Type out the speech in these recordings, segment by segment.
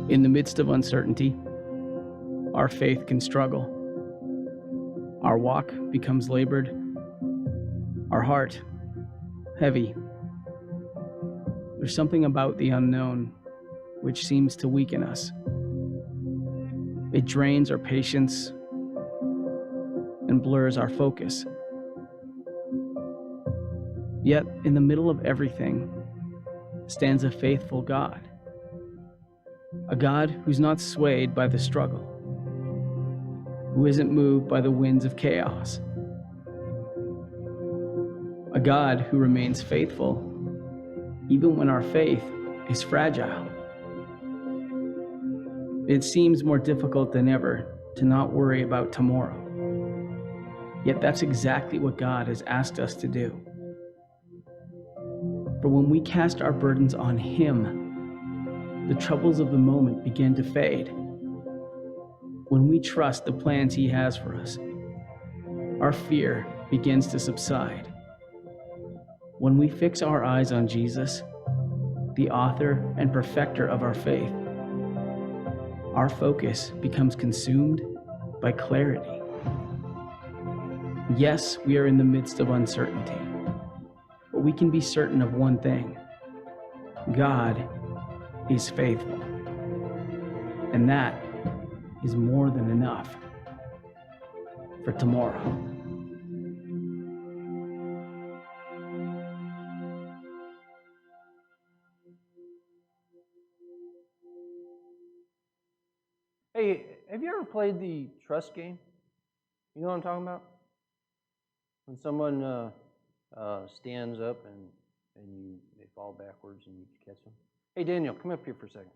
In the midst of uncertainty, our faith can struggle. Our walk becomes labored, our heart heavy. There's something about the unknown which seems to weaken us. It drains our patience and blurs our focus. Yet, in the middle of everything stands a faithful God. A God who's not swayed by the struggle, who isn't moved by the winds of chaos. A God who remains faithful even when our faith is fragile. It seems more difficult than ever to not worry about tomorrow. Yet that's exactly what God has asked us to do. For when we cast our burdens on Him, the troubles of the moment begin to fade. When we trust the plans He has for us, our fear begins to subside. When we fix our eyes on Jesus, the author and perfecter of our faith, our focus becomes consumed by clarity. Yes, we are in the midst of uncertainty, but we can be certain of one thing: God is faithful. And that is more than enough for tomorrow. Hey, have you ever played the trust game? You know what I'm talking about? When someone stands up and they fall backwards and you catch them. Hey, Daniel, come up here for a second.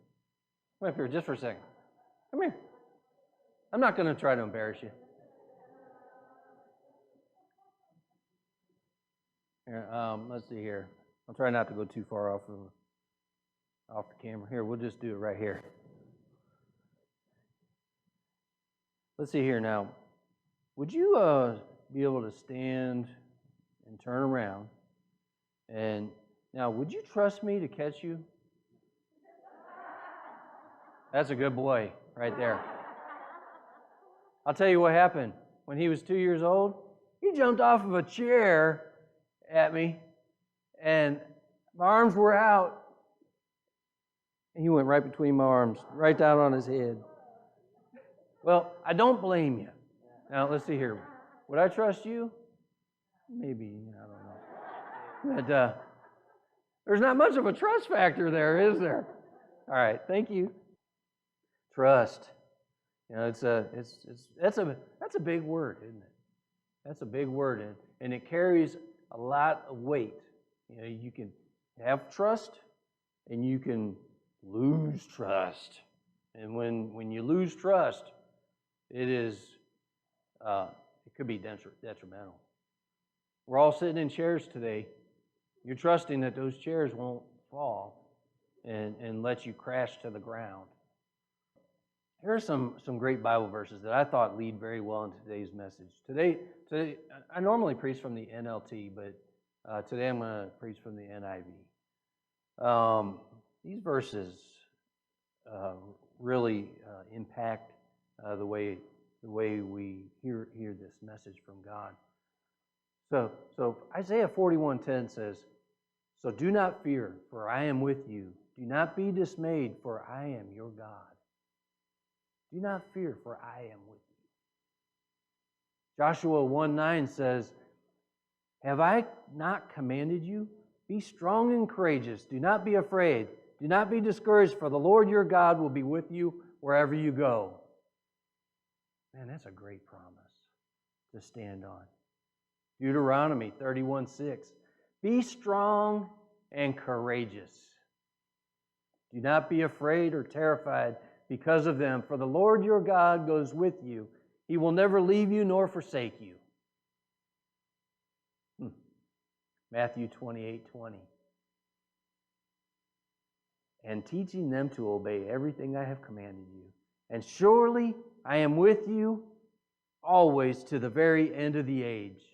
Come up here just for a second. Come here. I'm not going to try to embarrass you. Here, let's see here. I'll try not to go too far off the camera. Here, we'll just do it right here. Let's see here now. Would you be able to stand and turn around? And now, would you trust me to catch you? That's a good boy right there. I'll tell you what happened. When he was 2 years old, he jumped off of a chair at me, and my arms were out, and he went right between my arms, right down on his head. Well, I don't blame you. Now, let's see here. Would I trust you? Maybe, I don't know. But there's not much of a trust factor there, is there? All right, thank you. Trust. You know, that's a big word, isn't it? That's a big word, and it carries a lot of weight. You know, you can have trust, and you can lose trust. And when you lose trust, it could be detrimental. We're all sitting in chairs today. You're trusting that those chairs won't fall and let you crash to the ground. Here are some great Bible verses that I thought lead very well into today's message. Today, I normally preach from the NLT, but today I'm going to preach from the NIV. These verses really impact the way we hear this message from God. So Isaiah 41:10 says, "So do not fear, for I am with you. Do not be dismayed, for I am your God. Do not fear, for I am with you." Joshua 1:9 says, "Have I not commanded you? Be strong and courageous. Do not be afraid. Do not be discouraged, for the Lord your God will be with you wherever you go." Man, that's a great promise to stand on. Deuteronomy 31:6, "Be strong and courageous. Do not be afraid or terrified because of them, for the Lord your God goes with you. He will never leave you nor forsake you." Matthew 28:20, "And teaching them to obey everything I have commanded you. And surely I am with you always to the very end of the age."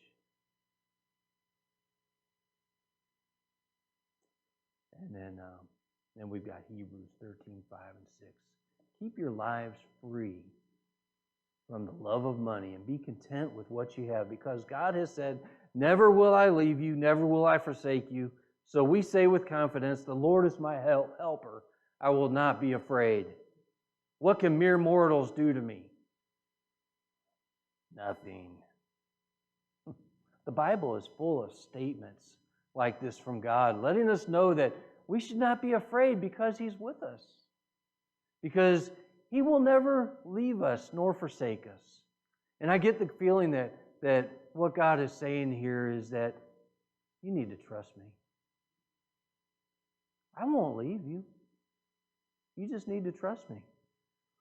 And then we've got Hebrews 13:5 and 6. keep your lives free from the love of money and be content with what you have, because God has said, never will I leave you, never will I forsake you. So we say with confidence, the Lord is my helper. I will not be afraid. What can mere mortals do to me? Nothing. The Bible is full of statements like this from God, letting us know that we should not be afraid because He's with us. Because He will never leave us nor forsake us. And I get the feeling that what God is saying here is that you need to trust me. I won't leave you. You just need to trust me.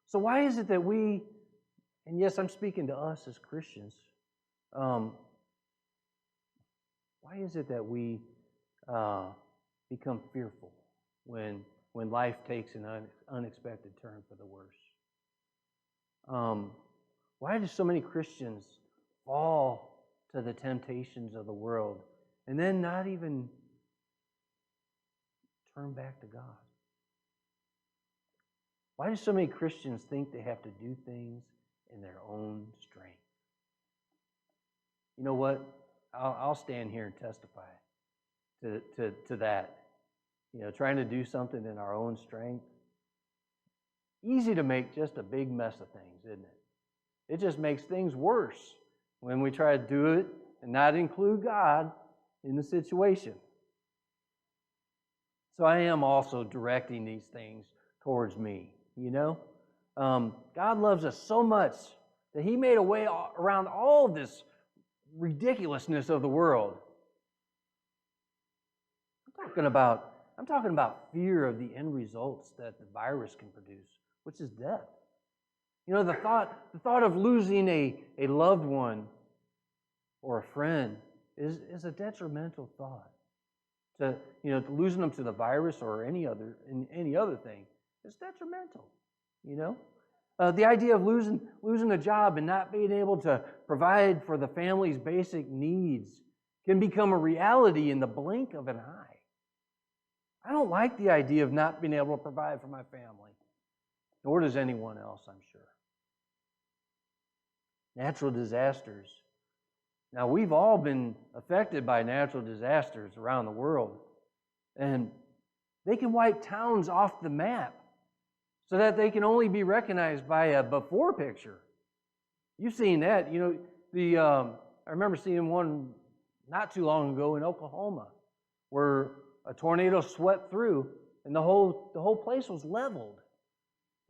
So why is it that we, and yes, I'm speaking to us as Christians, why is it that we become fearful when life takes an unexpected turn for the worse? Why do so many Christians fall to the temptations of the world and then not even turn back to God? Why do so many Christians think they have to do things in their own strength? You know what? I'll stand here and testify to that. You know, trying to do something in our own strength. Easy to make just a big mess of things, isn't it? It just makes things worse when we try to do it and not include God in the situation. So I am also directing these things towards me, you know? God loves us so much that He made a way around all this ridiculousness of the world. I'm talking about fear of the end results that the virus can produce, which is death. You know, the thought of losing a loved one or a friend is a detrimental thought. To losing them to the virus or any other thing is detrimental. You know, the idea of losing a job and not being able to provide for the family's basic needs can become a reality in the blink of an eye. I don't like the idea of not being able to provide for my family, nor does anyone else, I'm sure. Natural disasters. Now, we've all been affected by natural disasters around the world, and they can wipe towns off the map so that they can only be recognized by a before picture. You've seen that. You know, I remember seeing one not too long ago in Oklahoma where a tornado swept through and the whole place was leveled.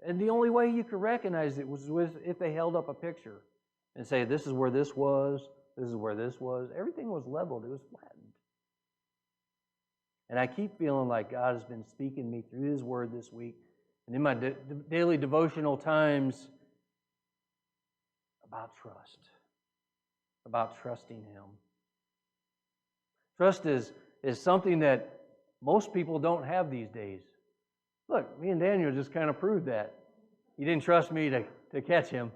And the only way you could recognize it was if they held up a picture and say, this is where this was, this is where this was. Everything was leveled. It was flattened. And I keep feeling like God has been speaking to me through His Word this week and in my daily devotional times about trust, about trusting Him. Trust is something that most people don't have these days. Look, me and Daniel just kind of proved that. He didn't trust me to catch him.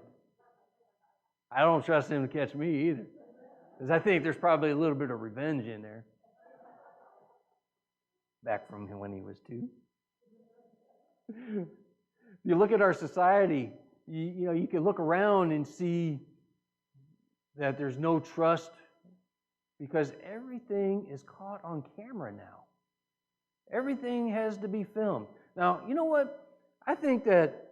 I don't trust him to catch me either. Because I think there's probably a little bit of revenge in there. Back from when he was 2. If you look at our society, you can look around and see that there's no trust because everything is caught on camera now. Everything has to be filmed. Now, you know what? I think that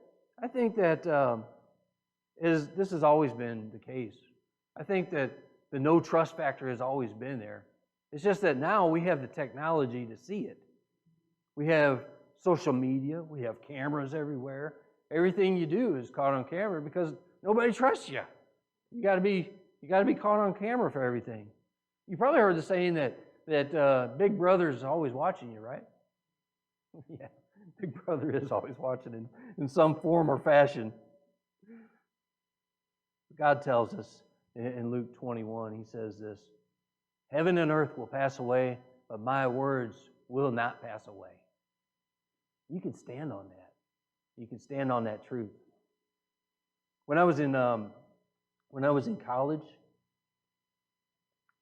this has always been the case. I think that the no trust factor has always been there. It's just that now we have the technology to see it. We have social media. We have cameras everywhere. Everything you do is caught on camera because nobody trusts you. You got to be caught on camera for everything. You probably heard the saying that Big Brother is always watching you, right? Yeah, Big Brother is always watching in some form or fashion. God tells us in Luke 21, He says this, heaven and earth will pass away, but my words will not pass away. You can stand on that. You can stand on that truth. When I was in college,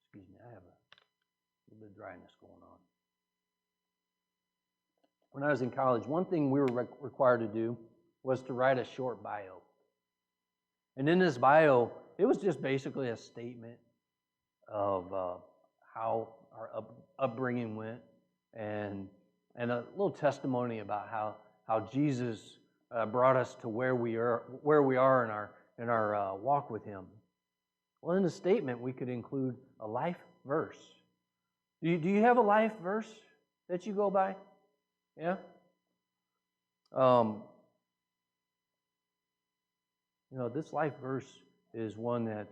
excuse me, I have a little bit of dryness going on. When I was in college, one thing we were required to do was to write a short bio. And in this bio, it was just basically a statement of how our upbringing went, and a little testimony about how Jesus brought us to where we are in our walk with Him. Well, in the statement, we could include a life verse. Do you have a life verse that you go by? Yeah. This life verse is one that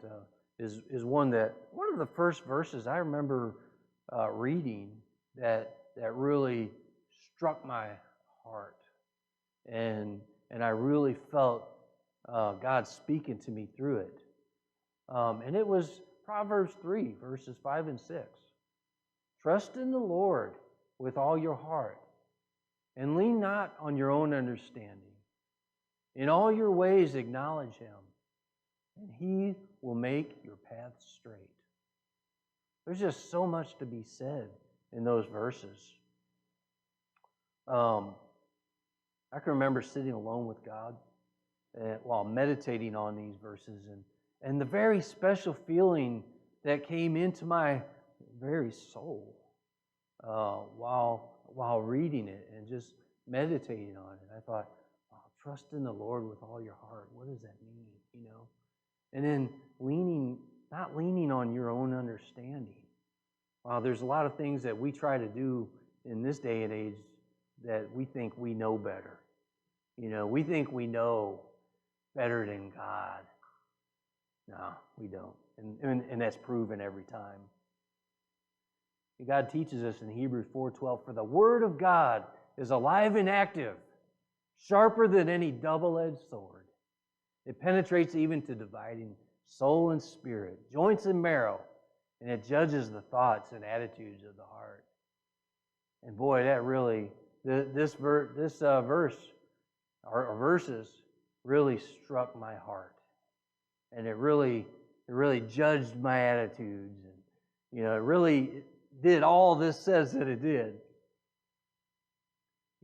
one of the first verses I remember reading that really struck my heart, and I really felt God speaking to me through it. And it was Proverbs 3, verses 5 and 6. Trust in the Lord with all your heart, and lean not on your own understanding. In all your ways acknowledge Him, and He will make your paths straight. There's just so much to be said in those verses. I can remember sitting alone with God while meditating on these verses, and the very special feeling that came into my very soul while reading it and just meditating on it. I thought, trust in the Lord with all your heart. What does that mean? And then not leaning on your own understanding. Wow, there's a lot of things that we try to do in this day and age that we think we know better. We think we know better than God. No, we don't. And that's proven every time. God teaches us in Hebrews 4:12, for the Word of God is alive and active, sharper than any double-edged sword. It penetrates even to dividing soul and spirit, joints and marrow, and it judges the thoughts and attitudes of the heart. And boy, that really, this verse or verses really struck my heart, and it really judged my attitudes, and it really did all this says that it did.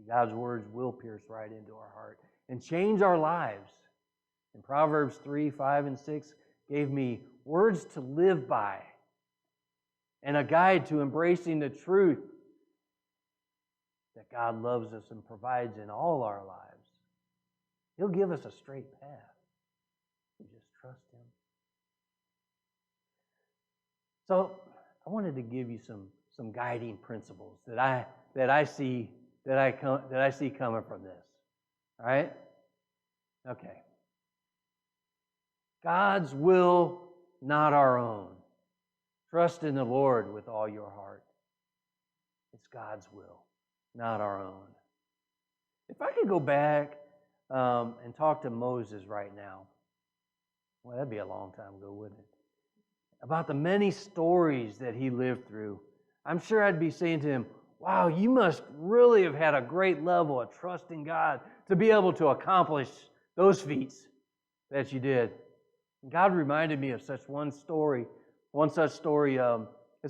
God's words will pierce right into our heart and change our lives. And Proverbs 3, 5, and 6 gave me words to live by and a guide to embracing the truth that God loves us and provides in all our lives. He'll give us a straight path. We just trust Him. So I wanted to give you some guiding principles that I see coming from this. All right? Okay. God's will, not our own. Trust in the Lord with all your heart. It's God's will, not our own. If I could go back and talk to Moses right now, well, that'd be a long time ago, wouldn't it? About the many stories that he lived through, I'm sure I'd be saying to him, wow, you must really have had a great level of trust in God to be able to accomplish those feats that you did. And God reminded me of one such story. It's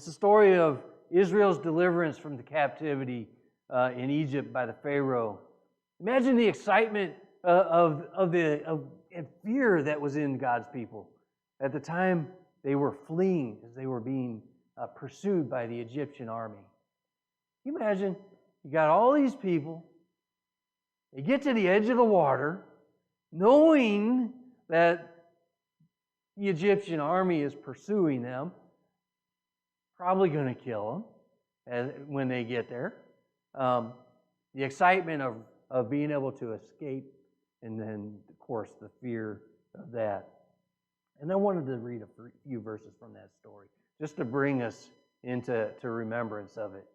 the story of Israel's deliverance from the captivity in Egypt by the Pharaoh. Imagine the excitement and fear that was in God's people. At the time, they were fleeing as they were being pursued by the Egyptian army. Can you imagine? You got all these people. They get to the edge of the water, knowing that the Egyptian army is pursuing them, probably going to kill them when they get there. The excitement of being able to escape, and then, of course, the fear of that. And I wanted to read a few verses from that story, just to bring us into remembrance of it.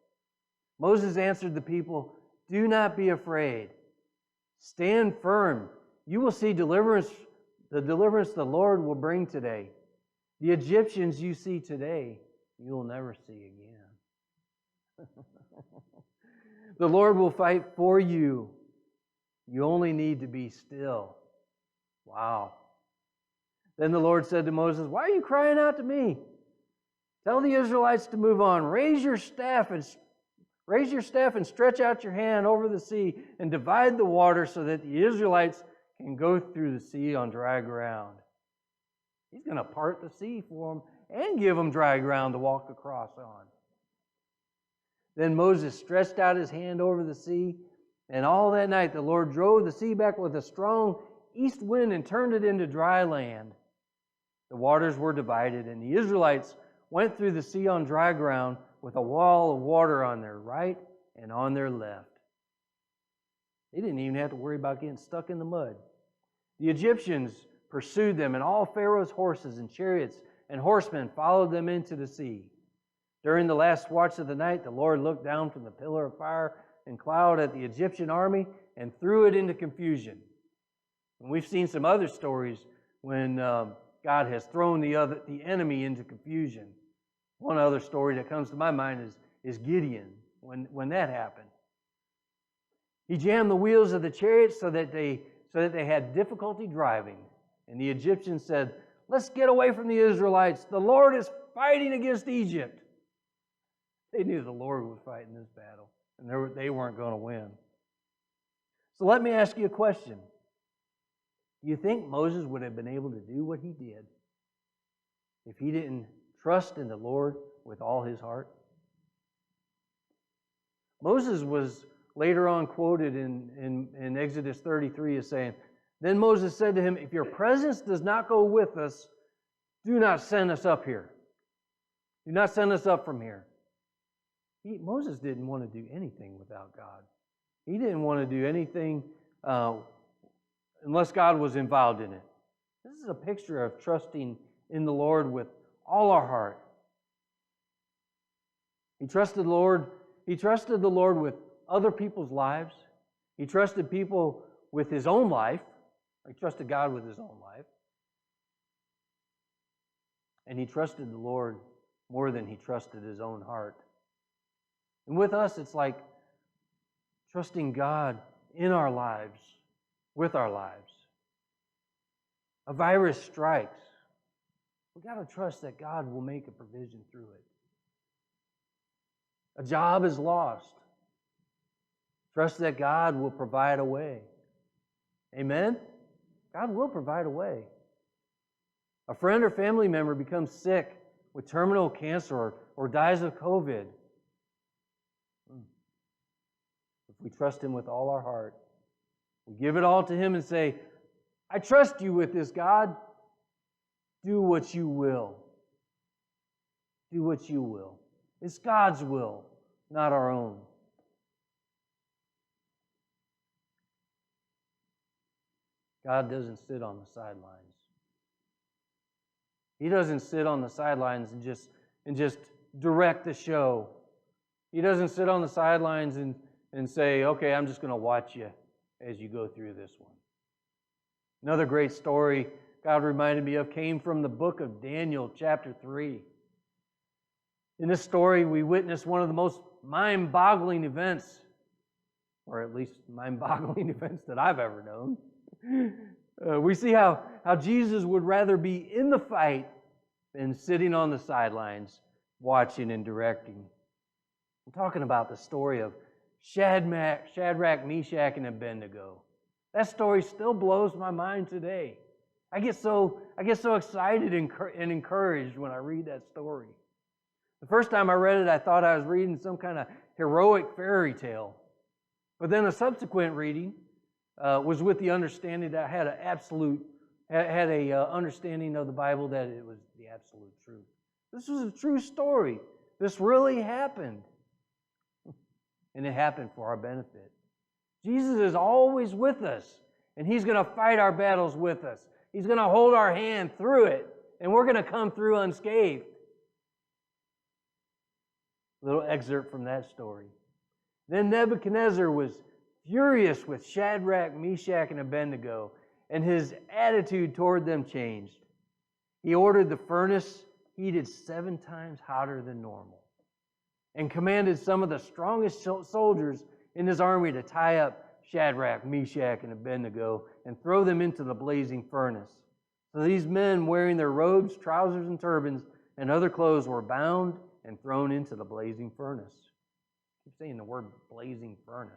Moses answered the people, "Do not be afraid. Stand firm. You will see the deliverance the Lord will bring today. The Egyptians you see today, you will never see again. The Lord will fight for you. You only need to be still." Wow. Then the Lord said to Moses, "Why are you crying out to me? Tell the Israelites to move on. Raise your staff and Raise your staff and stretch out your hand over the sea and divide the water so that the Israelites can go through the sea on dry ground. He's going to part the sea for them and give them dry ground to walk across on. Then Moses stretched out his hand over the sea, and all that night the Lord drove the sea back with a strong east wind and turned it into dry land. The waters were divided, and the Israelites went through the sea on dry ground with a wall of water on their right and on their left. They didn't even have to worry about getting stuck in the mud. The Egyptians pursued them, and all Pharaoh's horses and chariots and horsemen followed them into the sea. During the last watch of the night, the Lord looked down from the pillar of fire and cloud at the Egyptian army and threw it into confusion. And we've seen some other stories when God has thrown the enemy into confusion. One other story that comes to my mind is Gideon, when that happened. He jammed the wheels of the chariots so that they had difficulty driving. And the Egyptians said, "Let's get away from the Israelites. The Lord is fighting against Egypt." They knew the Lord was fighting this battle, and they weren't going to win. So let me ask you a question. Do you think Moses would have been able to do what he did if he didn't trust in the Lord with all his heart? Moses was later on quoted in Exodus 33 as saying, "Then Moses said to him, 'If your presence does not go with us, do not send us up here. Do not send us up from here.'" Moses didn't want to do anything without God. He didn't want to do anything unless God was involved in it. This is a picture of trusting in the Lord with all our heart. He trusted the Lord. He trusted the Lord with other people's lives. He trusted people with his own life. He trusted God with his own life. And he trusted the Lord more than he trusted his own heart. And with us, it's like trusting God in our lives, with our lives. A virus strikes. We've got to trust that God will make a provision through it. A job is lost. Trust that God will provide a way. Amen? God will provide a way. A friend or family member becomes sick with terminal cancer or dies of COVID. If we trust Him with all our heart, we give it all to Him and say, "I trust you with this, God. Do what you will. Do what you will." It's God's will, not our own. God doesn't sit on the sidelines. He doesn't sit on the sidelines and just direct the show. He doesn't sit on the sidelines and say, "Okay, I'm just going to watch you as you go through this one." Another great story God reminded me of came from the book of Daniel, chapter 3. In this story, we witness one of the most mind-boggling events, or at least mind-boggling events that I've ever known. We see how Jesus would rather be in the fight than sitting on the sidelines, watching and directing. I'm talking about the story of Shadrach, Meshach, and Abednego. That story still blows my mind today. I get so excited and encouraged when I read that story. The first time I read it, I thought I was reading some kind of heroic fairy tale. But then a subsequent reading was with the understanding that I had an understanding of the Bible that it was the absolute truth. This was a true story. This really happened. And it happened for our benefit. Jesus is always with us, and He's going to fight our battles with us. He's going to hold our hand through it, and we're going to come through unscathed. A little excerpt from that story. Then Nebuchadnezzar was furious with Shadrach, Meshach, and Abednego, and his attitude toward them changed. He ordered the furnace heated 7 times hotter than normal, and commanded some of the strongest soldiers in his army to tie up Shadrach, Meshach, and Abednego and throw them into the blazing furnace. So these men, wearing their robes, trousers, and turbans, and other clothes, were bound and thrown into the blazing furnace. keep saying the word blazing furnace.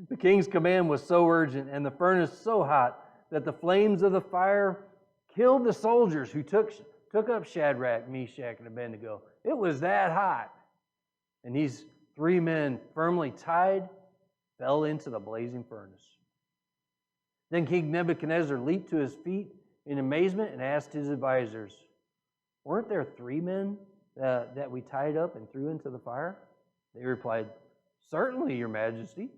The king's command was so urgent and the furnace so hot that the flames of the fire killed the soldiers who took up Shadrach, Meshach, and Abednego. It was that hot. And these 3 men, firmly tied, fell into the blazing furnace. Then King Nebuchadnezzar leaped to his feet in amazement and asked his advisors, "Weren't there 3 men that we tied up and threw into the fire?" They replied, "Certainly, Your Majesty."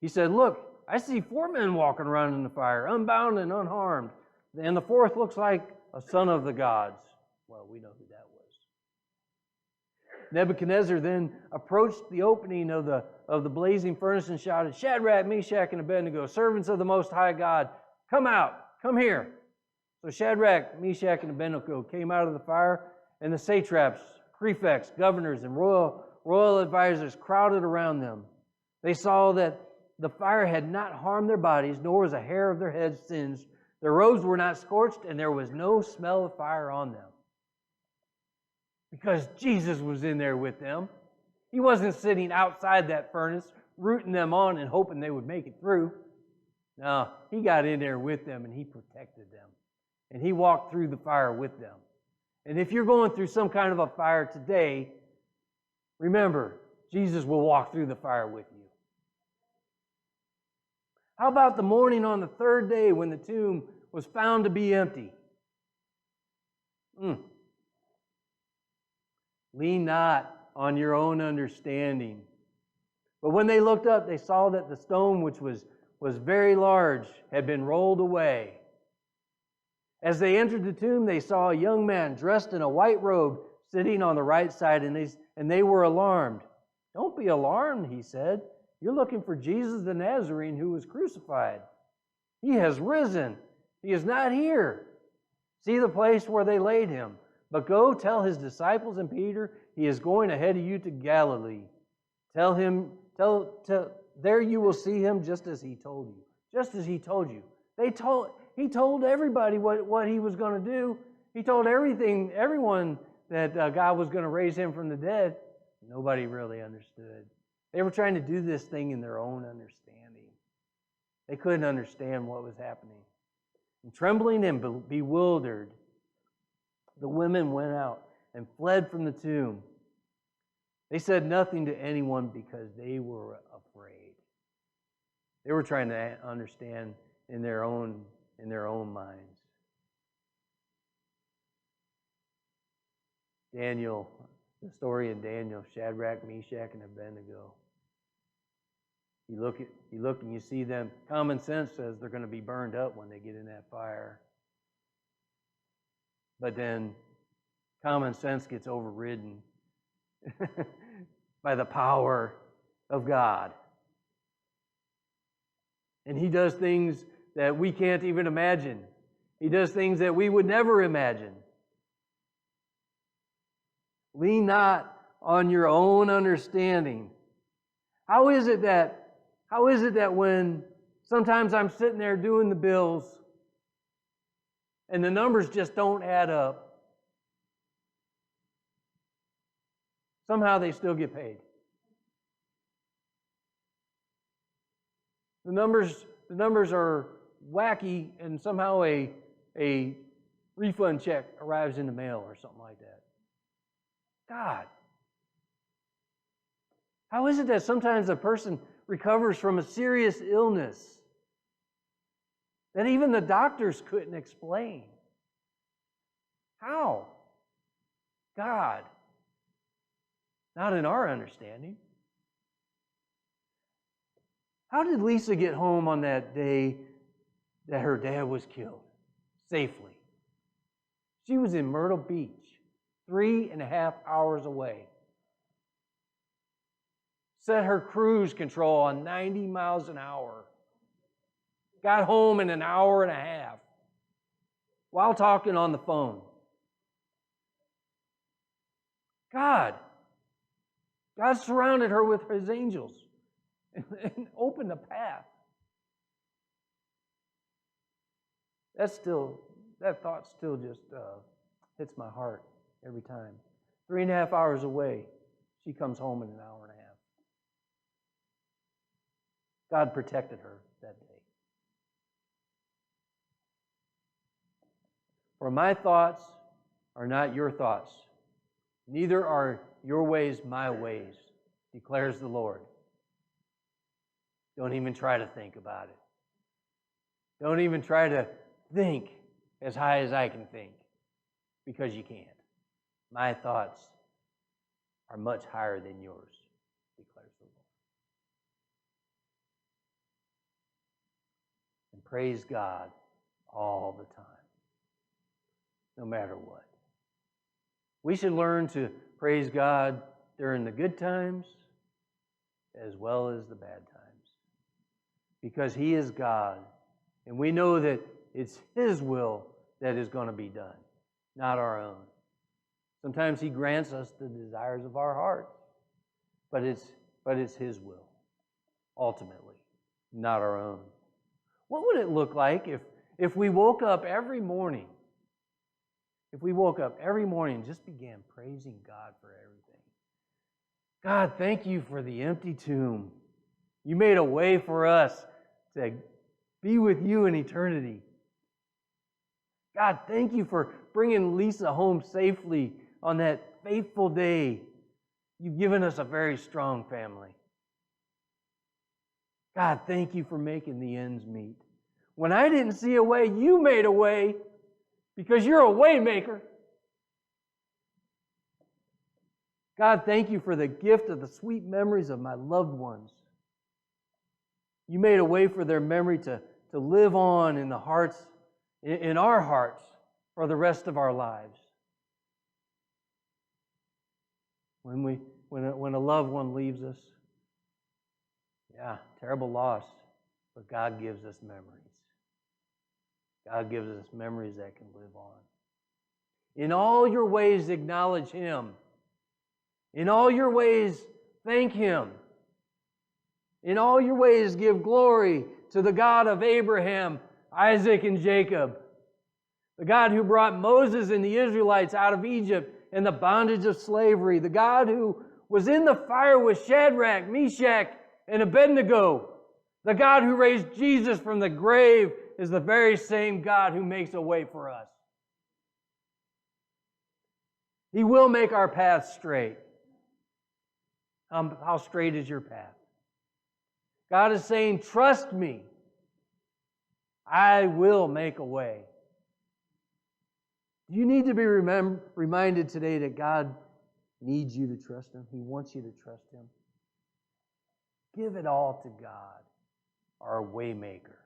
He said, "Look, I see 4 men walking around in the fire, unbound and unharmed. And the 4th looks like a son of the gods." Well, we know who that was. Nebuchadnezzar then approached the opening of the blazing furnace and shouted, "Shadrach, Meshach, and Abednego, servants of the Most High God, come out, come here." So Shadrach, Meshach, and Abednego came out of the fire, and the satraps, prefects, governors, and royal advisors crowded around them. They saw that the fire had not harmed their bodies, nor was a hair of their heads singed. Their robes were not scorched, and there was no smell of fire on them. Because Jesus was in there with them. He wasn't sitting outside that furnace, rooting them on and hoping they would make it through. No, He got in there with them, and He protected them. And He walked through the fire with them. And if you're going through some kind of a fire today, remember, Jesus will walk through the fire with you. How about the morning on the 3rd day when the tomb was found to be empty? Lean not on your own understanding. But when they looked up, they saw that the stone, which was very large, had been rolled away. As they entered the tomb, they saw a young man dressed in a white robe sitting on the right side, and they were alarmed. "Don't be alarmed," he said. "You're looking for Jesus the Nazarene who was crucified. He has risen. He is not here. See the place where they laid Him. But go tell His disciples and Peter He is going ahead of you to Galilee. There you will see Him just as He told you." Just as He told you. He told everybody what He was going to do. He told everyone that God was going to raise Him from the dead. Nobody really understood. They were trying to do this thing in their own understanding. They couldn't understand what was happening. And trembling and bewildered, the women went out and fled from the tomb. They said nothing to anyone because they were afraid. They were trying to understand in their own minds. Daniel, the story of Daniel, Shadrach, Meshach, and Abednego. You look and you see them. Common sense says they're going to be burned up when they get in that fire. But then common sense gets overridden by the power of God. And He does things that we can't even imagine. He does things that we would never imagine. Lean not on your own understanding. How is it that when sometimes I'm sitting there doing the bills and the numbers just don't add up, somehow they still get paid? The numbers are wacky, and somehow a refund check arrives in the mail or something like that. God, how is it that sometimes a person recovers from a serious illness that even the doctors couldn't explain? How? God, not in our understanding. How did Lisa get home on that day that her dad was killed safely? She was in Myrtle Beach, 3.5 hours away. Set her cruise control on 90 miles an hour. Got home in 1.5 hours while talking on the phone. God surrounded her with His angels and opened a path. That thought still just hits my heart every time. 3.5 hours away, She comes home in an hour and a half. God protected her that day. For my thoughts are not your thoughts, neither are your ways my ways, declares the Lord. Don't even try to think about it. Don't even try to think as high as I can think, because you can't. My thoughts are much higher than yours, declares the Lord. And praise God all the time, no matter what. We should learn to praise God during the good times as well as the bad times, because He is God, and we know that it's His will that is going to be done, not our own. Sometimes He grants us the desires of our heart, but it's His will, ultimately, not our own. What would it look like if we woke up every morning? If we woke up every morning and just began praising God for everything. God, thank you for the empty tomb. You made a way for us to be with you in eternity. God, thank you for bringing Lisa home safely on that faithful day. You've given us a very strong family. God, thank you for making the ends meet. When I didn't see a way, you made a way, because you're a way maker. God, thank you for the gift of the sweet memories of my loved ones. You made a way for their memory to live on in the hearts, in our hearts, for the rest of our lives. When a loved one leaves us, yeah, terrible loss, but God gives us memories. God gives us memories that can live on. In all your ways, acknowledge Him. In all your ways, thank Him. In all your ways, give glory to the God of Abraham, Isaac, and Jacob. The God who brought Moses and the Israelites out of Egypt and the bondage of slavery. The God who was in the fire with Shadrach, Meshach, and Abednego. The God who raised Jesus from the grave is the very same God who makes a way for us. He will make our path straight. How straight is your path? God is saying, trust me. I will make a way. Do you need to be reminded today that God needs you to trust Him? He wants you to trust Him. Give it all to God, our way maker.